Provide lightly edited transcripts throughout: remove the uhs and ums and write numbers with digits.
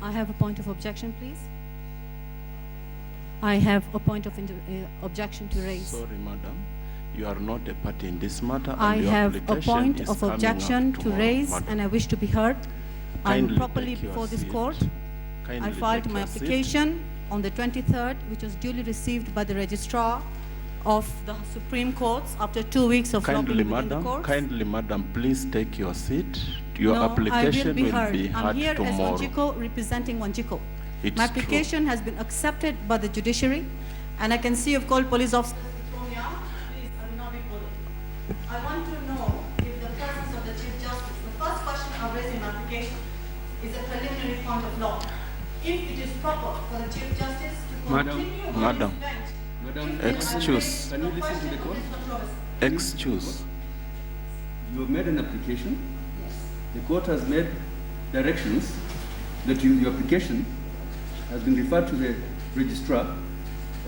I have a point of objection, please. I have a point of objection to raise. Sorry, madam. You are not a party in this matter. I and your have a application point is of coming objection up to tomorrow, raise, madam. and I wish to be heard. I'm Kindly properly take your before this seat. court. Kindly I filed take my your seat. application on the 23rd, which was duly received by the registrar of the Supreme Courts after 2 weeks of Kindly, lobbying within the madam. courts. Kindly, madam, please take your seat. Your No, application I will be heard. I'm here tomorrow. as Wanjiko, representing Wanjiko. It's My true. application has been accepted by the judiciary, and I can see you've called police officers to throw me out. Please, I will not be bullied. I want to know if the presence of the Chief Justice, the first question I've raised in my application is a preliminary point of law. If it is proper for the Chief Justice to continue on Madam. this bench, Madam, Excuse. can you listen to the court? Excuse. You have made an application. Yes. The court has made directions that your application has been referred to the registrar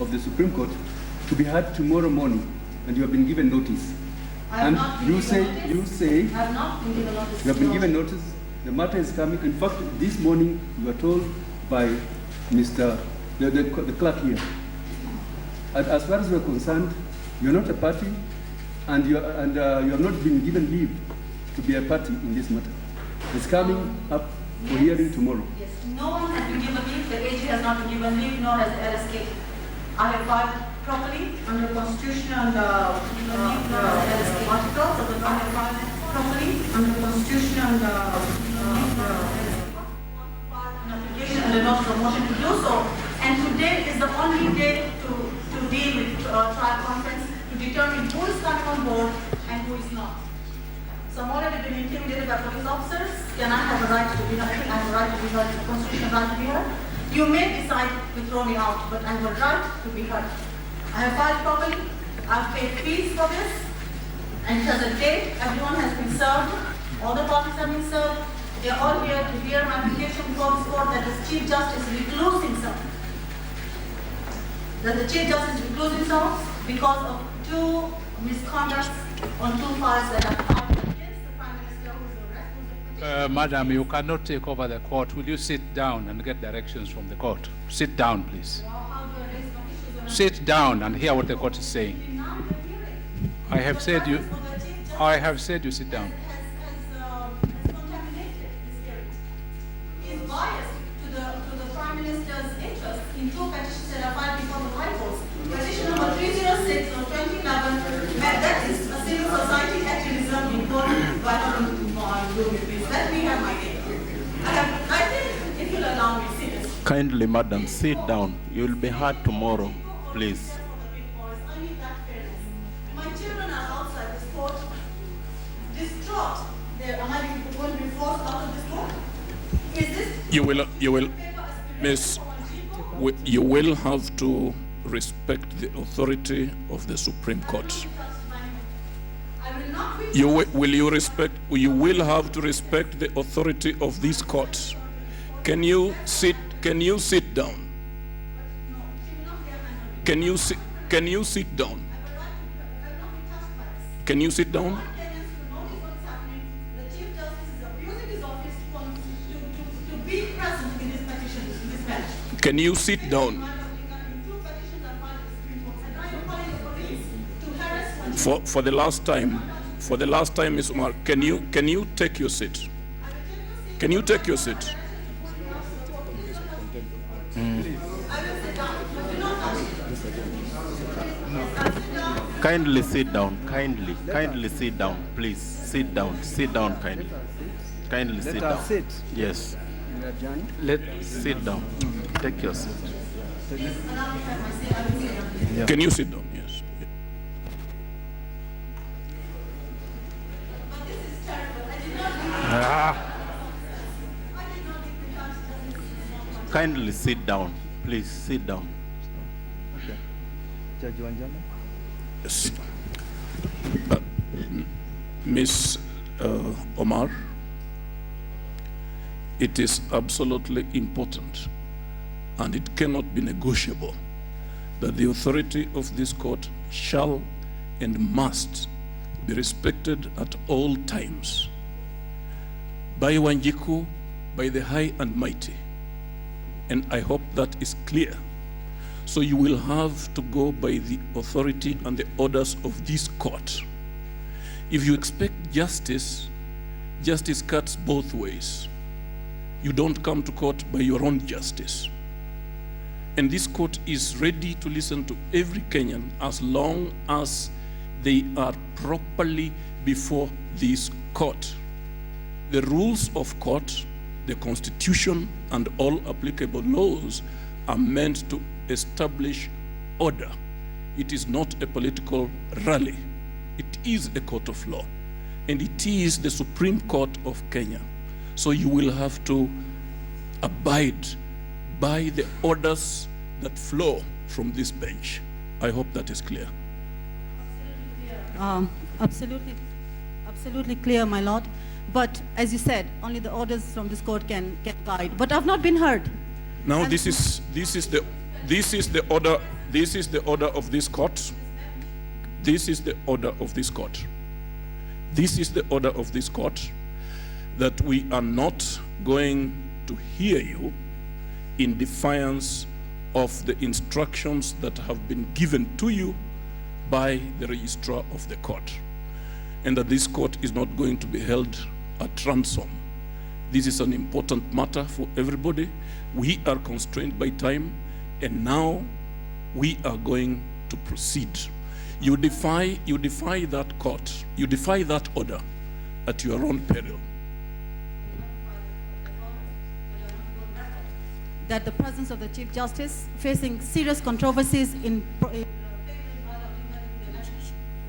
of the Supreme Court to be heard tomorrow morning, and you have been given notice. I have And not been you given say, notice. you say, I have not been given notice. you have been given notice. The matter is coming. In fact, this morning you were told by Mr. the clerk here. And as far as we are concerned, you are not a party, and you have not been given leave to be a party in this matter. It's coming up for hearing tomorrow. Yes, no one has been given leave, the AG has not been given leave, nor has the LSK. I have filed properly under Constitution and LSK articles, I have filed properly under Constitution and an application and a notice of motion to do so. And today is the only day to deal with trial conference to determine who is coming on board and who is not. So I'm already been intimidated by police officers. Can I have a right to be heard? I think I have a right to be heard, the constitutional right to be heard. You may decide to throw me out, but I have a right to be heard. I have filed properly, I've paid fees for this, and it has a date, everyone has been served, all the parties have been served. They are all here to hear my application before this court that the Chief Justice recluse himself. That the Chief Justice recluse himself because of two misconducts on two files that are filed against the Prime Minister who is arrested. Madam, you cannot take over the court. Will you sit down and get directions from the court? Sit down, please. How do I raise no issues on Sit down and hear what the court is saying. now the hearing? I have said you. The Chief Justice I have said you sit down. has contaminated this hearing. He is biased to the Prime Minister's interest in two petitions that are filed before the High Court. Petition number 306 of 2011, that is a civil society activism in court by please. Let me have my name. I think if you'll allow me, see this. Kindly, madam, sit down. You will be heard tomorrow, please. I need that fairness. My children are outside this court, distraught. Am I going to be forced out of this court? Is this You will, paper Miss, aspiration? you will have to respect the authority of the Supreme Court. I will not be You will have to respect the authority of this court. Can you sit down? Can you sit down? Can you sit down? The Chief Justice is abusing his office to be present in this petition, in this bench. Can you sit down? Two petitions are filed at the Supreme Court, and now you're calling the police to harass one. For the last time, Ms. Omar, can you take your seat? Can you take your seat? Kindly sit down. Kindly sit down, please. Sit down, kindly. Kindly sit down. Sit. Yes, sit down. Take your seat. Can you sit down? Yes. Kindly sit down, please. Sit down. Okay. Judge Wanjala? Yes. Miss Omar, it is absolutely important and it cannot be negotiable that the authority of this court shall and must be respected at all times by Wanjiku, by the high and mighty, And I hope that is clear. So you will have to go by the authority and the orders of this court. If you expect justice, justice cuts both ways. You don't come to court by your own justice. And this court is ready to listen to every Kenyan as long as they are properly before this court. The rules of court, the Constitution, and all applicable laws are meant to establish order. It is not a political rally. It is a court of law. And it is the Supreme Court of Kenya. So you will have to abide by the orders that flow from this bench. I hope that is clear. Absolutely clear, my lord. But as you said, only the orders from this court can guide. But I've not been heard. Now And this is the order of this court. This is the order of this court. This is the order of this court, that we are not going to hear you in defiance of the instructions that have been given to you by the registrar of the court, and that this court is not going to be held at ransom. This is an important matter for everybody. We are constrained by time, and now we are going to proceed. You defy that court, you defy that order at your own peril. That the presence of the Chief Justice facing serious controversies in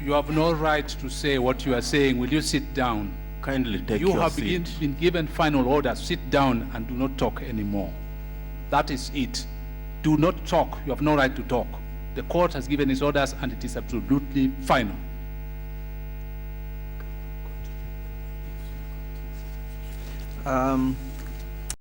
You have no right to say what you are saying. Will you sit down? Kindly take You your have seat. been given final orders. Sit down and do not talk anymore. That is it. Do not talk. You have no right to talk. The court has given its orders and it is absolutely final.